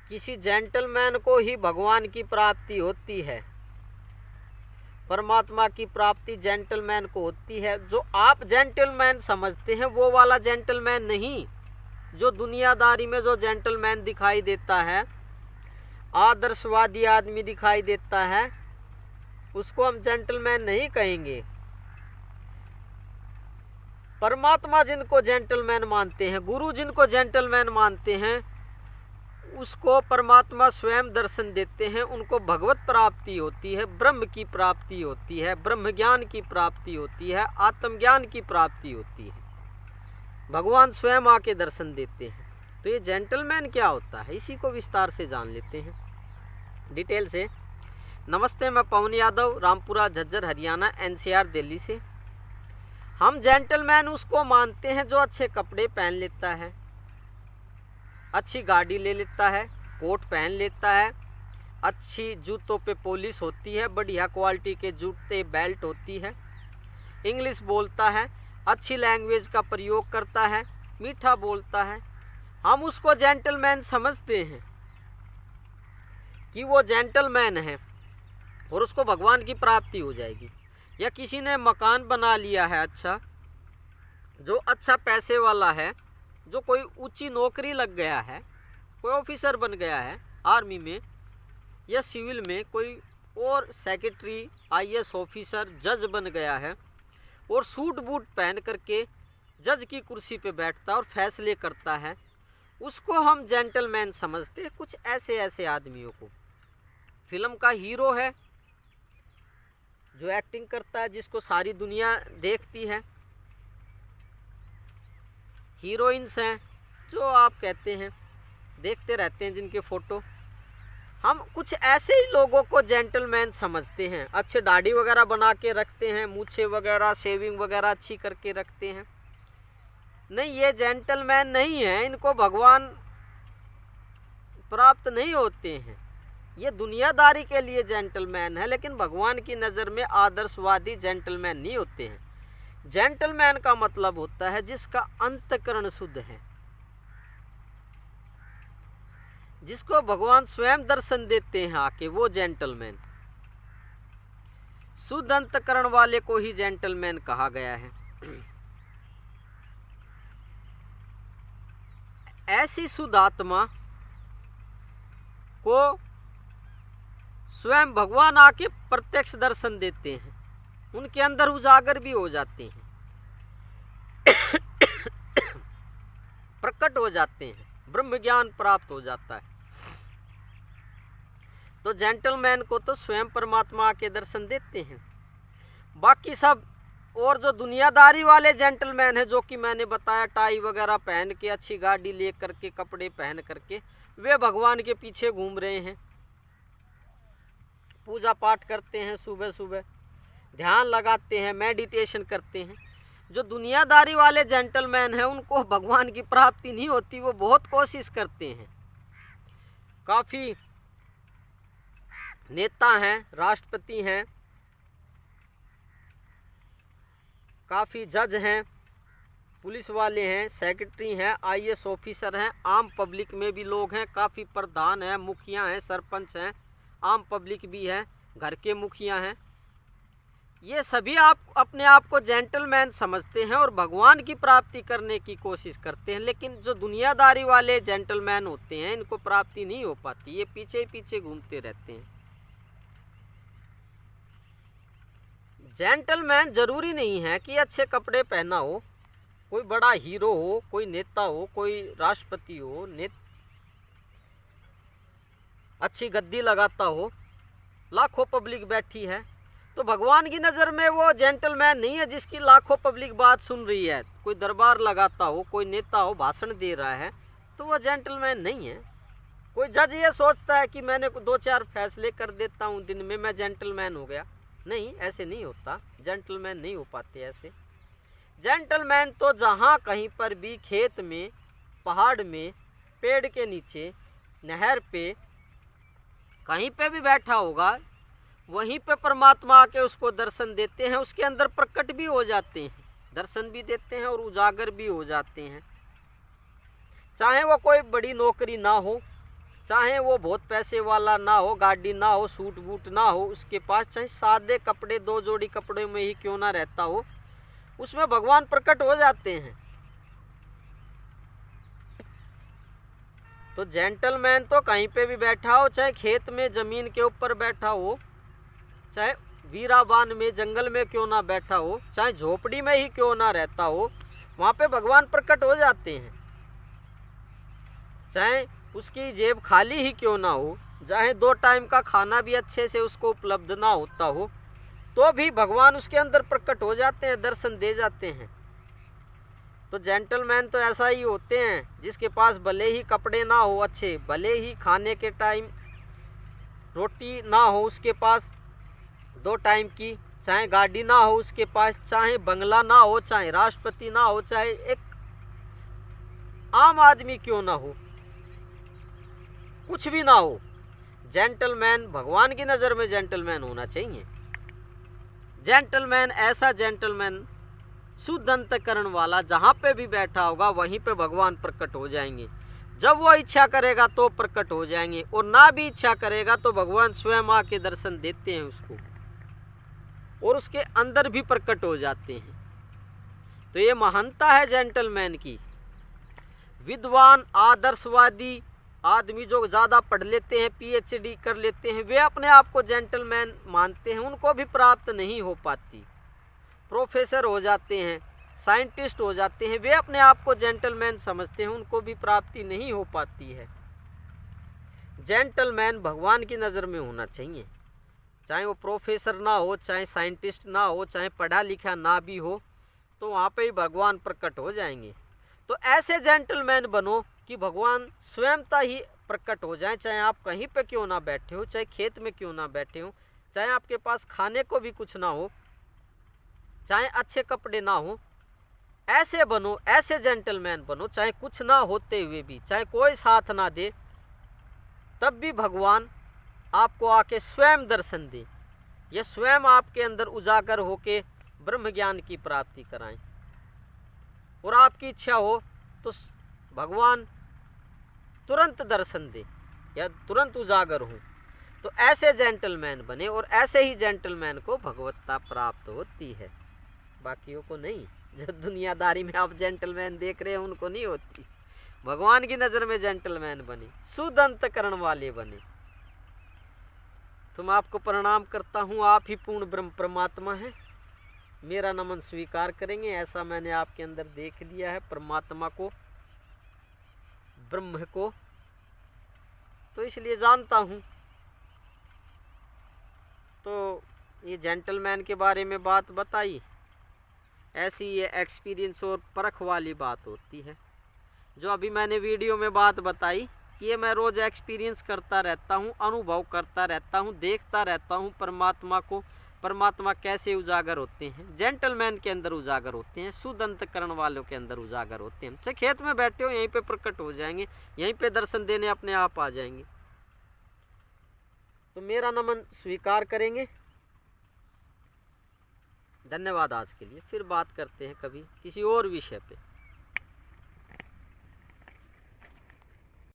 किसी जेंटलमैन को ही भगवान की प्राप्ति होती है। परमात्मा की प्राप्ति जेंटलमैन को होती है। जो आप जेंटलमैन समझते हैं वो वाला जेंटलमैन नहीं। जो दुनियादारी में जो जेंटलमैन दिखाई देता है, आदर्शवादी आदमी दिखाई देता है, उसको हम जेंटलमैन नहीं कहेंगे। परमात्मा जिनको जेंटलमैन मानते हैं, गुरु जिनको जेंटलमैन मानते हैं, उसको परमात्मा स्वयं दर्शन देते हैं। उनको भगवत प्राप्ति होती है, ब्रह्म की प्राप्ति होती है, ब्रह्म ज्ञान की प्राप्ति होती है, आत्मज्ञान की प्राप्ति होती है। भगवान स्वयं आके दर्शन देते हैं। तो ये जेंटलमैन क्या होता है, इसी को विस्तार से जान लेते हैं डिटेल से। नमस्ते, मैं पवन यादव, रामपुरा झज्जर हरियाणा, एनसीआर दिल्ली से। हम जेंटलमैन उसको मानते हैं जो अच्छे कपड़े पहन लेता है, अच्छी गाड़ी ले लेता है, कोट पहन लेता है, अच्छी जूतों पे पॉलिश होती है, बढ़िया क्वालिटी के जूते बेल्ट होती है, इंग्लिश बोलता है, अच्छी लैंग्वेज का प्रयोग करता है, मीठा बोलता है। हम उसको जेंटलमैन समझते हैं कि वो जेंटलमैन है और उसको भगवान की प्राप्ति हो जाएगी। या किसी ने मकान बना लिया है अच्छा, जो अच्छा पैसे वाला है, जो कोई ऊंची नौकरी लग गया है, कोई ऑफिसर बन गया है आर्मी में या सिविल में, कोई और सेक्रेटरी, आईएएस ऑफिसर, जज बन गया है और सूट बूट पहन करके जज की कुर्सी पे बैठता है और फैसले करता है, उसको हम जेंटलमैन समझते हैं। कुछ ऐसे ऐसे आदमियों को। फिल्म का हीरो है जो एक्टिंग करता है, जिसको सारी दुनिया देखती है। हीरोइंस हैं जो आप कहते हैं, देखते रहते हैं जिनके फ़ोटो। हम कुछ ऐसे ही लोगों को जेंटलमैन समझते हैं। अच्छे दाढ़ी वगैरह बना के रखते हैं, मूछें वगैरह, शेविंग वगैरह अच्छी करके रखते हैं। नहीं, ये जेंटलमैन नहीं है, इनको भगवान प्राप्त नहीं होते हैं। ये दुनियादारी के लिए जेंटलमैन है, लेकिन भगवान की नज़र में आदर्शवादी जेंटलमैन नहीं होते हैं। जेंटलमैन का मतलब होता है जिसका अंतःकरण शुद्ध है, जिसको भगवान स्वयं दर्शन देते हैं आके, वो जेंटलमैन। शुद्ध अंतःकरण वाले को ही जेंटलमैन कहा गया है। ऐसी शुद्ध आत्मा को स्वयं भगवान आके प्रत्यक्ष दर्शन देते हैं, उनके अंदर उजागर भी हो जाते हैं, प्रकट हो जाते हैं, ब्रह्म ज्ञान प्राप्त हो जाता है। तो जेंटलमैन को तो स्वयं परमात्मा के दर्शन देते हैं। बाकी सब और जो दुनियादारी वाले जेंटलमैन हैं, जो कि मैंने बताया, टाई वगैरह पहन के, अच्छी गाड़ी ले करके, कपड़े पहन करके, वे भगवान के पीछे घूम रहे हैं, पूजा पाठ करते हैं, सुबह सुबह ध्यान लगाते हैं, मेडिटेशन करते हैं। जो दुनियादारी वाले जेंटलमैन हैं, उनको भगवान की प्राप्ति नहीं होती। वो बहुत कोशिश करते हैं। काफ़ी नेता हैं, राष्ट्रपति हैं, काफ़ी जज हैं, पुलिस वाले हैं, सेक्रेटरी हैं, आईएएस ऑफिसर हैं, आम पब्लिक में भी लोग हैं, काफ़ी प्रधान हैं, मुखिया हैं, सरपंच हैं, आम पब्लिक भी है, घर के मुखिया हैं। ये सभी आप अपने आप को जेंटलमैन समझते हैं और भगवान की प्राप्ति करने की कोशिश करते हैं। लेकिन जो दुनियादारी वाले जेंटलमैन होते हैं, इनको प्राप्ति नहीं हो पाती, ये पीछे पीछे घूमते रहते हैं। जेंटलमैन जरूरी नहीं है कि अच्छे कपड़े पहना हो, कोई बड़ा हीरो हो, कोई नेता हो, कोई राष्ट्रपति हो, अच्छी गद्दी लगाता हो, लाखों पब्लिक बैठी है, तो भगवान की नज़र में वो जेंटलमैन नहीं है। जिसकी लाखों पब्लिक बात सुन रही है, कोई दरबार लगाता हो, कोई नेता हो, भाषण दे रहा है, तो वो जेंटलमैन नहीं है। कोई जज ये सोचता है कि मैंने 2-4 फैसले कर देता हूँ दिन में, मैं जेंटलमैन हो गया। नहीं, ऐसे नहीं होता, जेंटलमैन नहीं हो पाते ऐसे। जेंटलमैन तो जहाँ कहीं पर भी, खेत में, पहाड़ में, पेड़ के नीचे, नहर पे, कहीं पे भी बैठा होगा, वहीं पे परमात्मा आके उसको दर्शन देते हैं, उसके अंदर प्रकट भी हो जाते हैं, दर्शन भी देते हैं और उजागर भी हो जाते हैं। चाहे वो कोई बड़ी नौकरी ना हो, चाहे वो बहुत पैसे वाला ना हो, गाड़ी ना हो, सूट बूट ना हो उसके पास, चाहे सादे कपड़े 2 जोड़ी कपड़े में ही क्यों ना रहता हो, उसमें भगवान प्रकट हो जाते हैं। तो जेंटलमैन तो कहीं पे भी बैठा हो, चाहे खेत में जमीन के ऊपर बैठा हो, चाहे वीराबान में जंगल में क्यों ना बैठा हो, चाहे झोपड़ी में ही क्यों ना रहता हो, वहां पे भगवान प्रकट हो जाते हैं। चाहे उसकी जेब खाली ही क्यों ना हो, चाहे 2 टाइम का खाना भी अच्छे से उसको उपलब्ध ना होता हो, तो भी भगवान उसके अंदर प्रकट हो जाते हैं, दर्शन दे जाते हैं। तो जेंटलमैन तो ऐसा ही होते हैं जिसके पास भले ही कपड़े ना हो अच्छे, भले ही खाने के टाइम रोटी ना हो उसके पास 2 टाइम की, चाहे गाड़ी ना हो उसके पास, चाहे बंगला ना हो, चाहे राष्ट्रपति ना हो, चाहे एक आम आदमी क्यों ना हो, कुछ भी ना हो, जेंटलमैन भगवान की नज़र में जेंटलमैन होना चाहिए। जेंटलमैन ऐसा जेंटलमैन शुद्ध अंतःकरण वाला, जहाँ पे भी बैठा होगा वहीं पे भगवान प्रकट हो जाएंगे। जब वो इच्छा करेगा तो प्रकट हो जाएंगे, और ना भी इच्छा करेगा तो भगवान स्वयं आके दर्शन देते हैं उसको, और उसके अंदर भी प्रकट हो जाते हैं। तो ये महानता है जेंटलमैन की। विद्वान आदर्शवादी आदमी जो ज़्यादा पढ़ लेते हैं, पीएचडी कर लेते हैं, वे अपने आप को जेंटलमैन मानते हैं, उनको भी प्राप्त नहीं हो पाती। प्रोफेसर हो जाते हैं, साइंटिस्ट हो जाते हैं, वे अपने आप को जेंटलमैन समझते हैं, उनको भी प्राप्ति नहीं हो पाती है। जेंटलमैन भगवान की नज़र में होना चाहिए, चाहे वो प्रोफेसर ना हो, चाहे साइंटिस्ट ना हो, चाहे पढ़ा लिखा ना भी हो, तो वहाँ पे ही भगवान प्रकट हो जाएंगे। तो ऐसे जेंटलमैन बनो कि भगवान स्वयंता ही प्रकट हो जाए, चाहे आप कहीं पे क्यों ना बैठे हो, चाहे खेत में क्यों ना बैठे हो, चाहे आपके पास खाने को भी कुछ ना हो, चाहे अच्छे कपड़े ना हो, ऐसे बनो, ऐसे जेंटलमैन बनो, चाहे कुछ ना होते हुए भी, चाहे कोई साथ ना दे, तब भी भगवान आपको आके स्वयं दर्शन दे, या स्वयं आपके अंदर उजागर होके ब्रह्म ज्ञान की प्राप्ति कराएं। और आपकी इच्छा हो तो भगवान तुरंत दर्शन दे या तुरंत उजागर हो। तो ऐसे जेंटलमैन बने, और ऐसे ही जेंटलमैन को भगवत्ता प्राप्त होती है, बाकियों को नहीं। जो दुनियादारी में आप जेंटलमैन देख रहे हैं उनको नहीं होती। भगवान की नज़र में जेंटलमैन बने, शुद्ध अंतःकरण वाले बने। तो मैं आपको प्रणाम करता हूँ, आप ही पूर्ण ब्रह्म परमात्मा है, मेरा नमन स्वीकार करेंगे। ऐसा मैंने आपके अंदर देख लिया है, परमात्मा को, ब्रह्म को, तो इसलिए जानता हूँ। तो ये जेंटलमैन के बारे में बात बताई, ऐसी ये एक्सपीरियंस और परख वाली बात होती है। जो अभी मैंने वीडियो में बात बताई, ये मैं रोज़ एक्सपीरियंस करता रहता हूँ, अनुभव करता रहता हूँ, देखता रहता हूँ परमात्मा को, परमात्मा कैसे उजागर होते हैं। जेंटलमैन के अंदर उजागर होते हैं, शुद्ध अंतःकरण वालों के अंदर उजागर होते हैं। चाहे खेत में बैठे हो, यहीं पे प्रकट हो जाएंगे, यहीं पे दर्शन देने अपने आप आ जाएंगे। तो मेरा नमन स्वीकार करेंगे। धन्यवाद आज के लिए, फिर बात करते हैं कभी किसी और विषय पे।